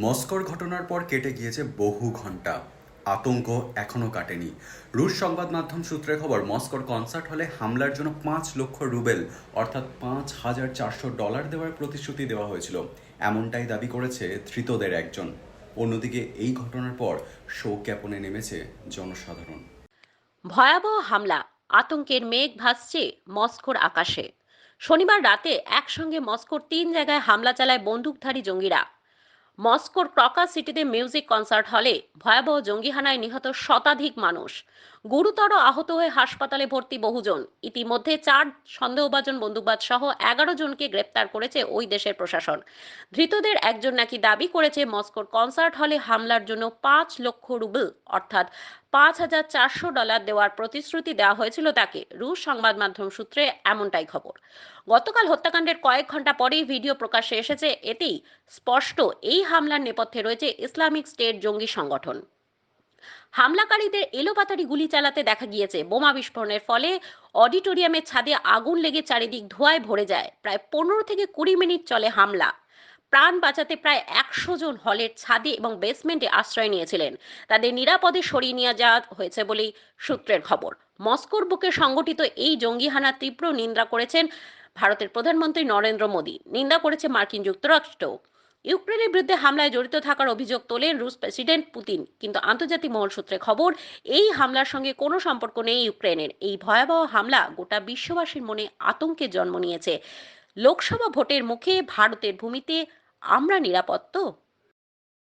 মস্কোর ঘটনার পর কেটে গিয়েছে বহু ঘন্টা। আতঙ্ক এখনও কাটেনি। রুশ সংবাদ মাধ্যম সূত্রে খবর, মস্কোর কনসার্ট হলে হামলার জন্য ৫ লক্ষ রুবেল অর্থাৎ $৫,৪০০ দেওয়ার প্রতিশ্রুতি দেওয়া হয়েছিল। এমনটাই দাবি করেছে ধৃতদের একজন। অন্যদিকে এই ঘটনার পর শোক জ্ঞাপনে নেমেছে জনসাধারণ। ভয়াবহ হামলা, আতঙ্কের মেঘ ভাসছে মস্কোর আকাশে। শনিবার রাতে একসঙ্গে মস্কোর ৩ জায়গায় হামলা চালায় বন্দুকধারী জঙ্গিরা। মস্কোর ক্রকা সিটিতে মিউজিক কনসার্ট হলে ভয়াবহ জঙ্গি হানায় নিহত শতাধিক মানুষ, গুরুতর আহত হয়ে হাসপাতালে ভর্তি বহুজন। ইতিমধ্যে 4 সন্দেহভাজন বন্দুকবাজ সহ 11 জনকে গ্রেপ্তার করেছে ওই দেশের প্রশাসন। ধৃতদের একজন নাকি দাবি করেছে মস্কোর কনসার্ট হলে হামলার জন্য ৫ লক্ষ রুবেল অর্থাৎ $৫,৪০০ দেওয়ার প্রতিশ্রুতি দেওয়া হয়েছিল তাকে। রুশ সংবাদ মাধ্যম সূত্রে এমনটাই খবর। গতকাল হত্যাকাণ্ডের কয়েক ঘন্টা পরেই ভিডিও প্রকাশ্যে এসেছে। এতেই স্পষ্ট এই হামলার নেপথ্যে রয়েছে ইসলামিক স্টেট জঙ্গি সংগঠন। হামলাকারীদের এলোপাতাড়ি গুলি চালাতে দেখা গিয়েছে। বোমা বিস্ফোরণের ফলে অডিটোরিয়ামের ছাদে আগুন লেগে চারিদিক ধোঁয়ায় ভরে যায়। প্রায় 15 থেকে 20 মিনিট চলে হামলা। প্রাণ বাঁচাতে প্রায় 100 জন হলের ছাদে এবং বেসমেন্টে আশ্রয় নিয়েছিলেন। তাদের নিরাপদে সরিয়ে নিয়ে যাওয়া হয়েছে বলেই সূত্রের খবর। মস্কোর বুকে সংগঠিত এই জঙ্গি হানার তীব্র নিন্দা করেছেন ভারতের প্রধানমন্ত্রী নরেন্দ্র মোদী। নিন্দা করেছে মার্কিন যুক্তরাষ্ট্র। ইউক্রেনের বিরুদ্ধে হামলায় জড়িত থাকার অভিযোগ তোলেন রুশ প্রেসিডেন্ট পুতিন। কিন্তু আন্তর্জাতিক মহল সূত্রে খবর, এই হামলার সঙ্গে কোনো সম্পর্ক নেই ইউক্রেনের। এই ভয়াবহ হামলা গোটা বিশ্ববাসীর মনে আতঙ্কের জন্ম নিয়েছে। লোকসভা ভোটের মুখে ভারতের ভূমিতে আমরা নিরাপদ তো?